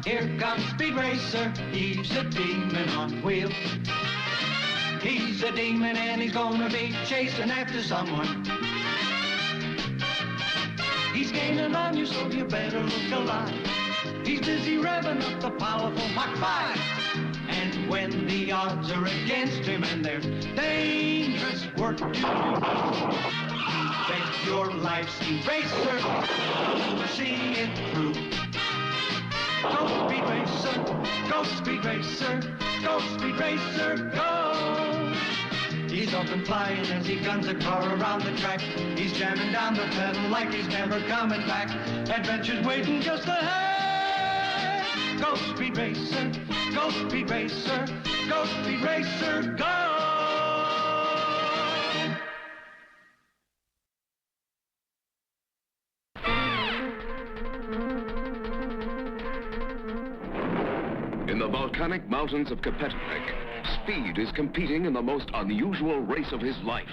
Here comes Speed Racer, he's a demon on wheels. He's a demon and he's gonna be chasing after someone. He's gaining on you, so you better look alive. He's busy revving up the powerful Mach 5. And when the odds are against him and there's dangerous work to do, bet your life, Speed Racer, see it through. Go Speed Racer, go Speed Racer, go Speed Racer, go! He's up and flying as he guns a car around the track. He's jamming down the pedal like he's never coming back. Adventure's waiting just ahead. Go Speed Racer, go Speed Racer, go Speed Racer, go! In the volcanic mountains of Kepetepec, Speed is competing in the most unusual race of his life.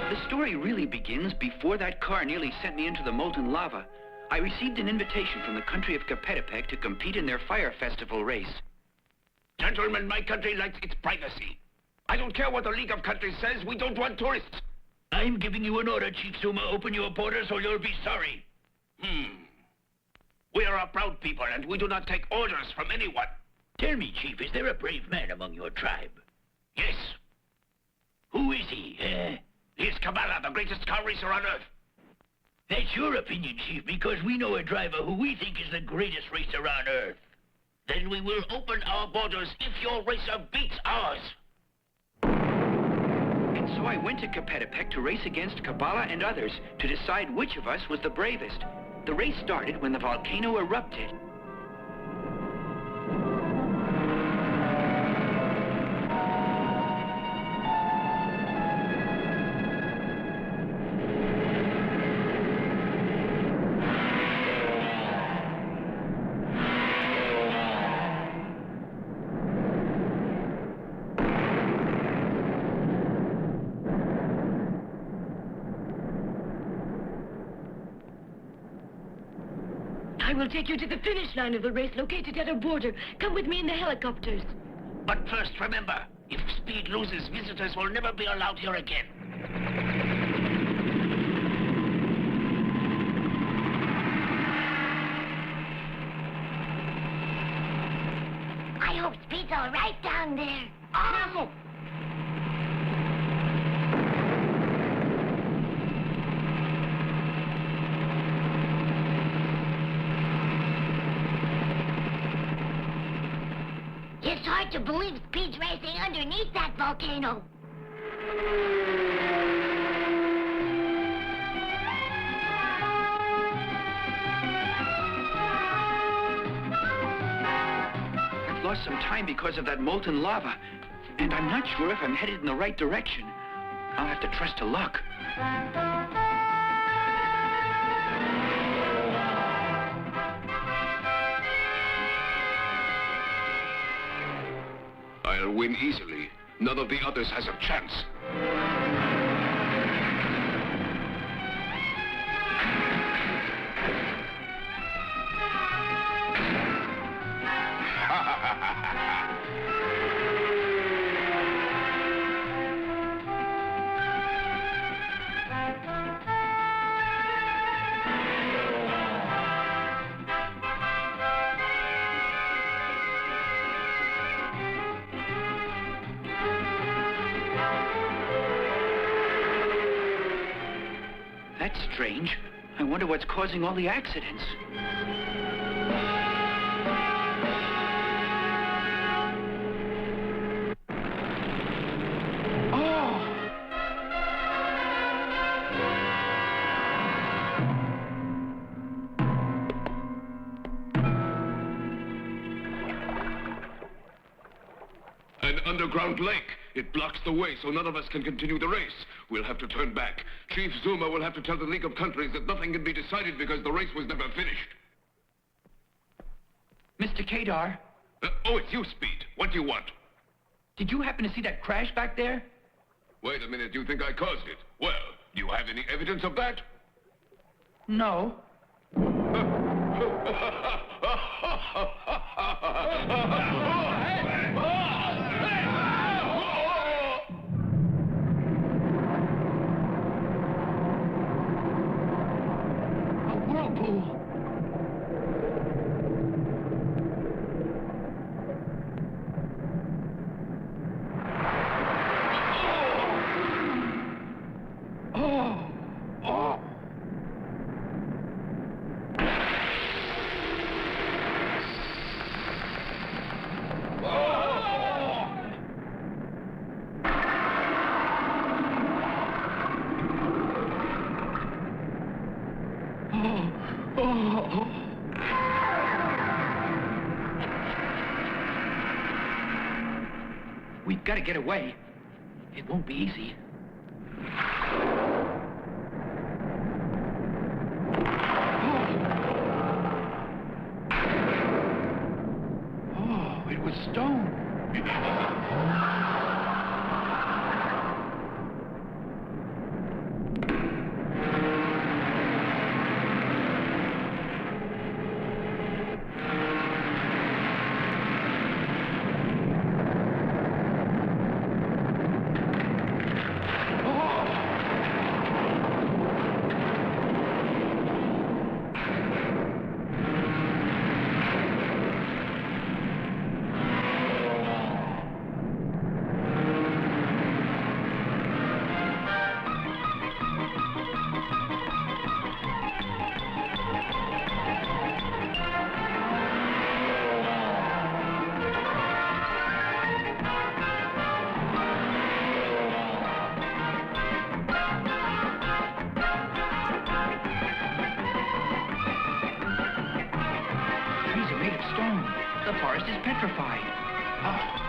The story really begins before that car nearly sent me into the molten lava. I received an invitation from the country of Kepetepec to compete in their fire festival race. Gentlemen, my country likes its privacy. I don't care what the League of Countries says, we don't want tourists. I'm giving you an order, Chief Zuma. Open your borders or you'll be sorry. We are a proud people and we do not take orders from anyone. Tell me, Chief, is there a brave man among your tribe? Yes, Who is he, he is Kabbalah, the greatest car racer on Earth. That's your opinion, Chief, because we know a driver who we think is the greatest racer on Earth. Then we will open our borders if your racer beats ours. And so I went to Kepetepec to race against Kabbalah and others to decide which of us was the bravest. The race started when the volcano erupted. I will take you to the finish line of the race located at a border. Come with me in the helicopters. But first, remember, if Speed loses, visitors will never be allowed here again. I hope Speed's all right down there. Oh! It's hard to believe Speed's racing underneath that volcano. I've lost some time because of that molten lava, and I'm not sure if I'm headed in the right direction. I'll have to trust to luck. I'll win easily. None of the others has a chance. strange. I wonder what's causing all the accidents. An underground lake. It blocks the way, so none of us can continue the race. We'll have to turn back. Chief Zuma will have to tell the League of Countries that nothing can be decided because the race was never finished. Mr. Kadar, Oh, it's you, Speed. What do you want? did you happen to see that crash back there? Wait a minute, you think I caused it? Well, do you have any evidence of that? No. A whirlpool. We've got to get away. It won't be easy. Oh, it was stone. Trees are made of stone. The forest is petrified. Oh.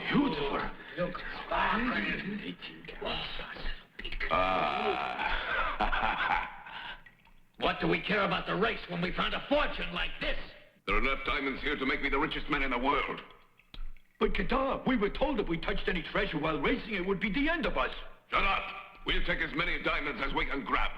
Beautiful. Look. What do we care about the race when we found a fortune like this? There are enough diamonds here to make me the richest man in the world. But Kadar, we were told if we touched any treasure while racing, it would be the end of us. Shut up! We'll take as many diamonds as we can grab.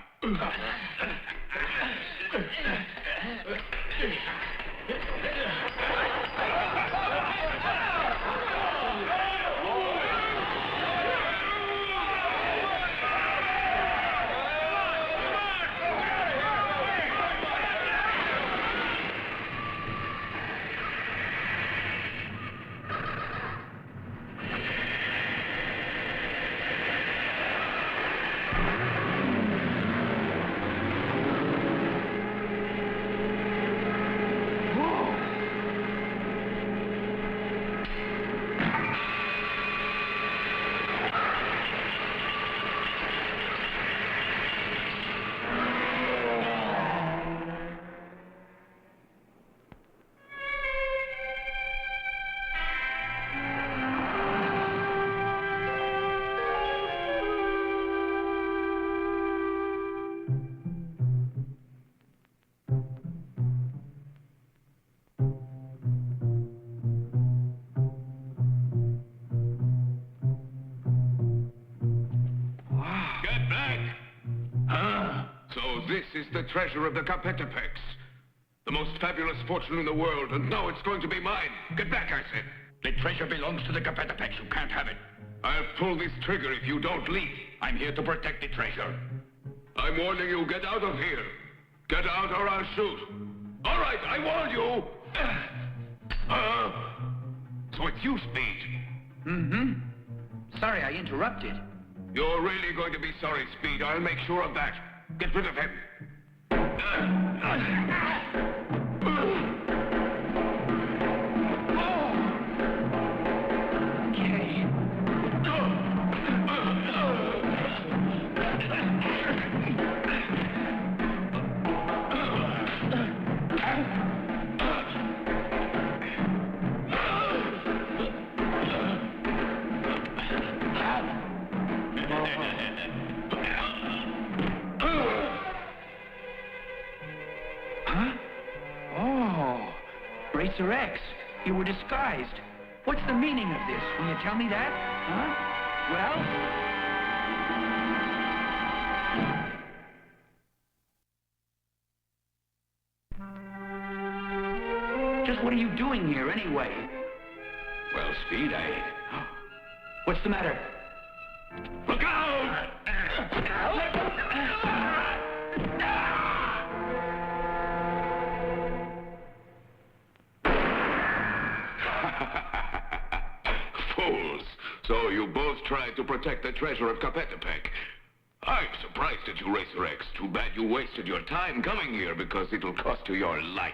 Get back! So this is the treasure of the Kapetepex. The most fabulous fortune in the world, and now it's going to be mine. Get back, I said. The treasure belongs to the Kapetepex. You can't have it. I'll pull this trigger if you don't leave. I'm here to protect the treasure. I'm warning you, get out of here. Get out or I'll shoot. All right, I warned you. So it's you, Speed. Mm-hmm. Sorry I interrupted. You're really going to be sorry, Speed. I'll make sure of that. Get rid of him. Okay. Huh? Oh, Racer X, you were disguised. What's the meaning of this? Will you tell me that? Huh? Well? Just what are you doing here, anyway? Well, Speed, What's the matter? Look out! Fools! So you both tried to protect the treasure of Capetepec. I'm surprised at you, Racer X. Too bad you wasted your time coming here because it'll cost you your life.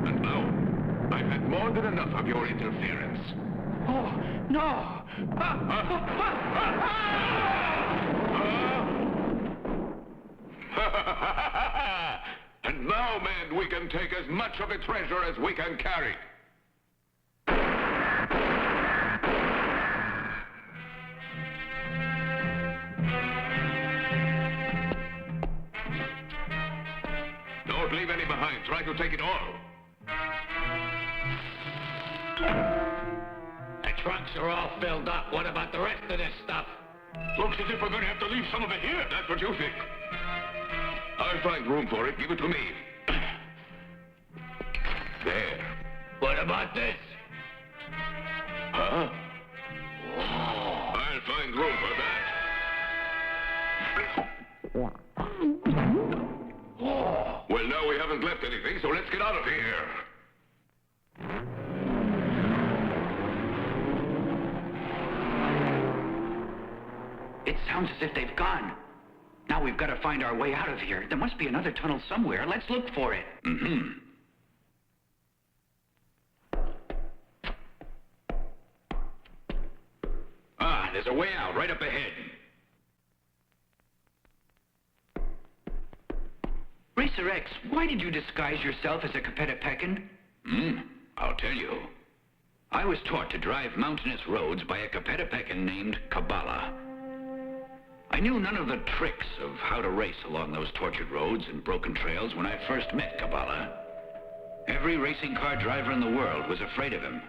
And now, I've had more than enough of your interference. Oh, no! And now, man, we can take as much of the treasure as we can carry. Don't leave any behind. Try to take it all. The trunks are all filled up. What about the rest of this stuff? Looks as if we're going to have to leave some of it here. That's what you think. I'll find room for it. Give it to me. There. What about this? Huh? I'll find room for that. Well, now we haven't left anything, so let's get out of here. It sounds as if they've gone. Now we've got to find our way out of here. There must be another tunnel somewhere. Let's look for it. Mm-hmm. Ah, there's a way out right up ahead. Racer X, why did you disguise yourself as a Capetepecan? I'll tell you. I was taught to drive mountainous roads by a Capetepecan named Kabbalah. I knew none of the tricks of how to race along those tortured roads and broken trails when I first met Kabbalah. Every racing car driver in the world was afraid of him,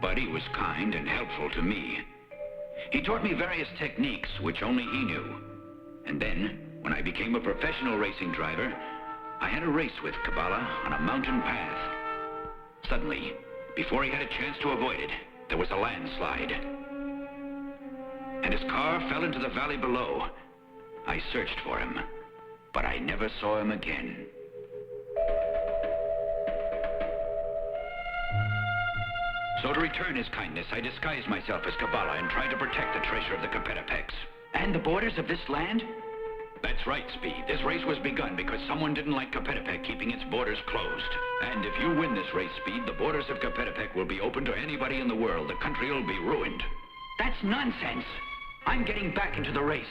but he was kind and helpful to me. He taught me various techniques which only he knew. And then, when I became a professional racing driver, I had a race with Kabbalah on a mountain path. Suddenly, before he had a chance to avoid it, there was a landslide. And his car fell into the valley below. I searched for him, but I never saw him again. So to return his kindness, I disguised myself as Kabbalah and tried to protect the treasure of the Capetepecs. And the borders of this land? That's right, Speed. This race was begun because someone didn't like Capetepec keeping its borders closed. And if you win this race, Speed, the borders of Capetepec will be open to anybody in the world. The country will be ruined. That's nonsense. I'm getting back into the race.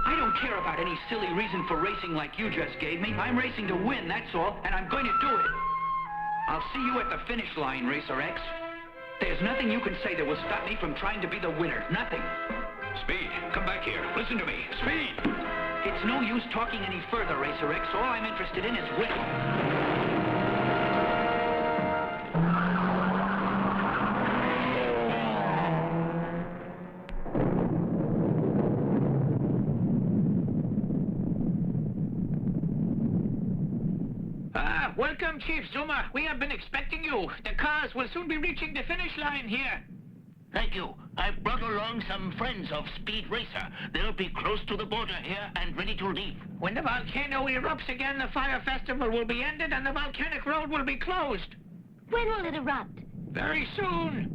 I don't care about any silly reason for racing like you just gave me. I'm racing to win, that's all, and I'm going to do it. I'll see you at the finish line, Racer X. There's nothing you can say that will stop me from trying to be the winner. Nothing. Speed, come back here. Listen to me. Speed! It's no use talking any further, Racer X. All I'm interested in is winning. welcome, Chief Zuma. We have been expecting you. The cars will soon be reaching the finish line here. Thank you. I've brought along some friends of Speed Racer. They'll be close to the border here and ready to leave. When the volcano erupts again, the fire festival will be ended and the volcanic road will be closed. When will it erupt? Very soon.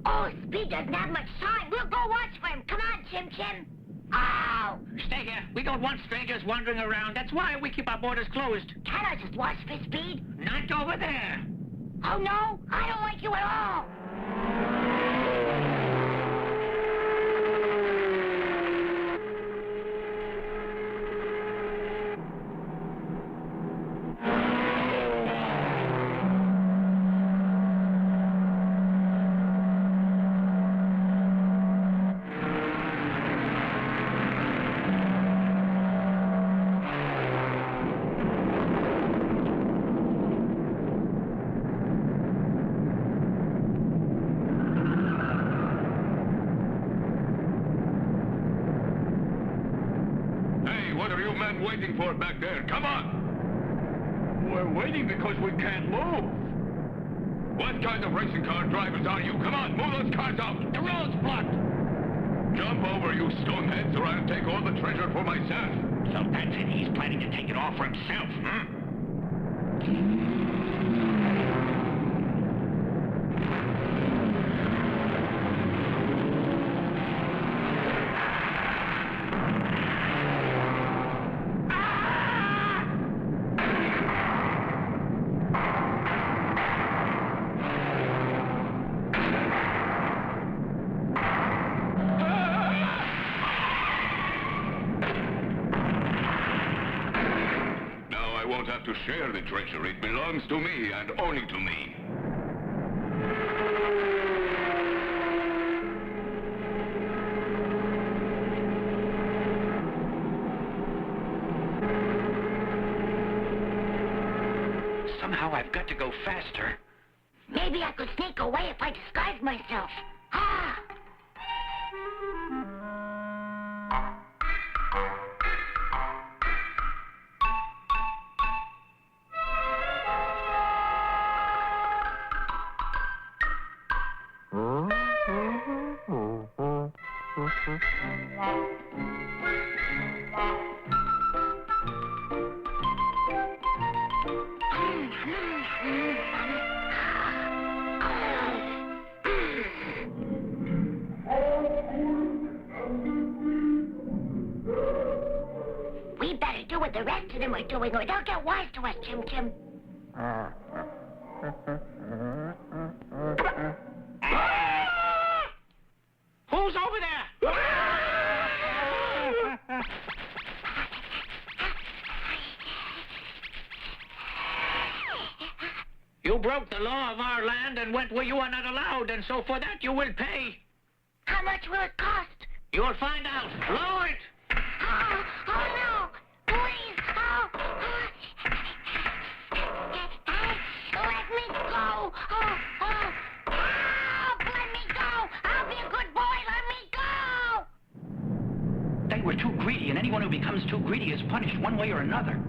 Oh, Speed doesn't have much time. We'll go watch for him. Come on, Chim Chim. Oh! Stay here. We don't want strangers wandering around. That's why we keep our borders closed. Can I just watch for Speed? Not over there. Oh, no? I don't like you at all. Waiting for back there. Come on! We're waiting because we can't move. What kind of racing car drivers are you? Come on, move those cars out! The road's blocked. Jump over, you stoneheads, or I'll take all the treasure for myself. So that's it. He's planning to take it all for himself, huh? To share the treasure. It belongs to me and only to me. Somehow I've got to go faster. Maybe I could sneak away if I disguise myself. Ah! We better do what the rest of them are doing, or they'll get wise to us, Chim Chim. Who's over there? You broke the law of our land and went where you are not allowed, and so for that you will pay. How much will it cost? You'll find out. Lower it! Oh, oh no! Please! Oh, let me go! Oh, oh, oh, let me go! I'll be a good boy! Let me go! They were too greedy, and anyone who becomes too greedy is punished one way or another.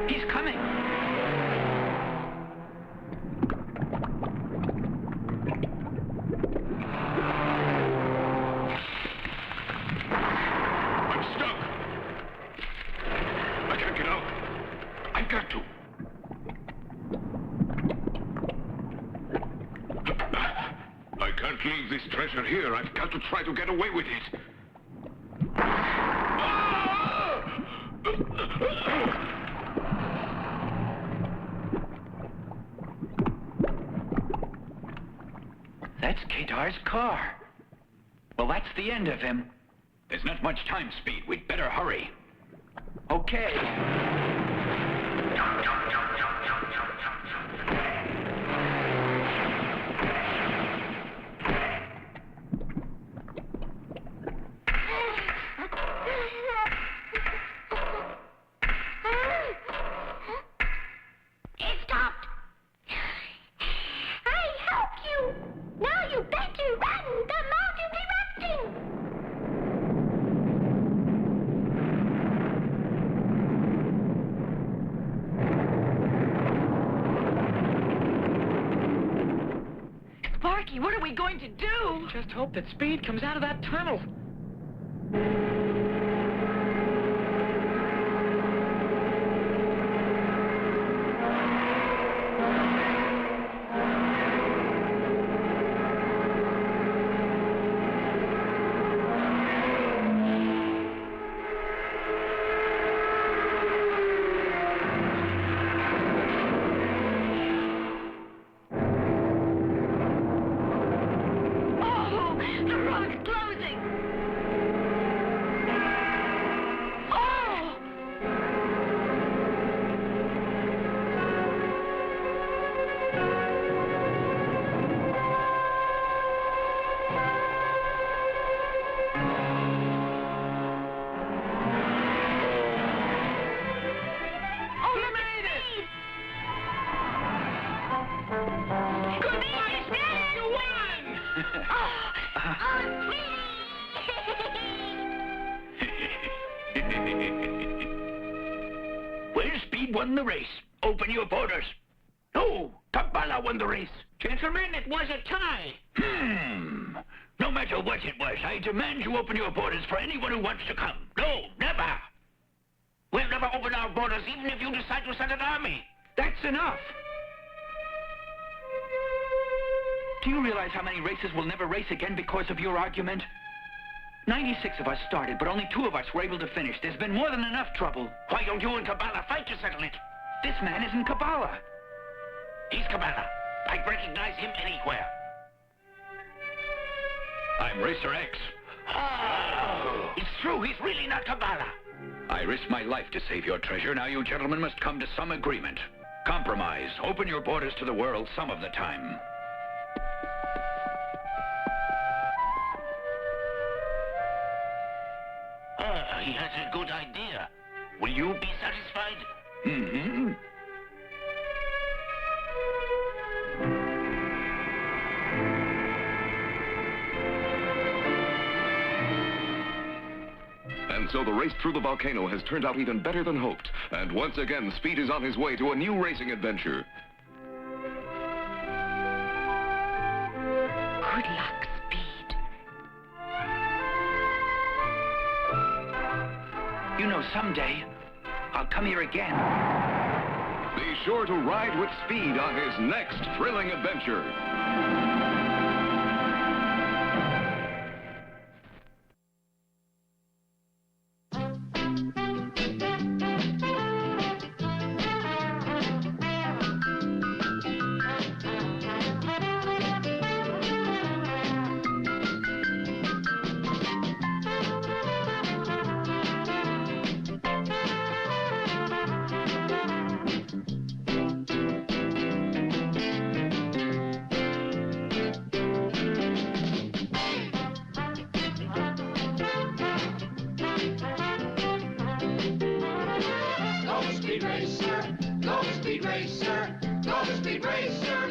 He's coming. I'm stuck. I can't get out. I've got to. I can't leave this treasure here. I've got to try to get away with it. That's Kedar's car. Well, that's the end of him. There's not much time, Speed. We'd better hurry. Okay. we going to do? Just hope that Speed comes out of that tunnel. Oh, the rock's closing. Oh! Oh, you made it! Good boy, Speed! You won! Well, Speed won the race. Open your borders. No, Kabbalah won the race. Gentlemen, it was a tie. No matter what it was, I demand you open your borders for anyone who wants to come. No, never. We'll never open our borders even if you decide to send an army. That's enough. Do you realize how many races we'll never race again because of your argument? 96 of us started, but only 2 of us were able to finish. There's been more than enough trouble. Why don't you and Kabbalah fight to settle it? This man isn't Kabbalah. He's Kabbalah. I'd recognize him anywhere. I'm Racer X. Oh, it's true. He's really not Kabbalah. I risked my life to save your treasure. Now you gentlemen must come to some agreement. Compromise. Open your borders to the world some of the time. He has a good idea. Will you be satisfied? Mm-hmm. And so the race through the volcano has turned out even better than hoped. And once again, Speed is on his way to a new racing adventure. Good luck, Speed. You know, someday, I'll come here again. Be sure to ride with Speed on his next thrilling adventure. Go Speed Racer, go Speed Racer, go Speed Racer.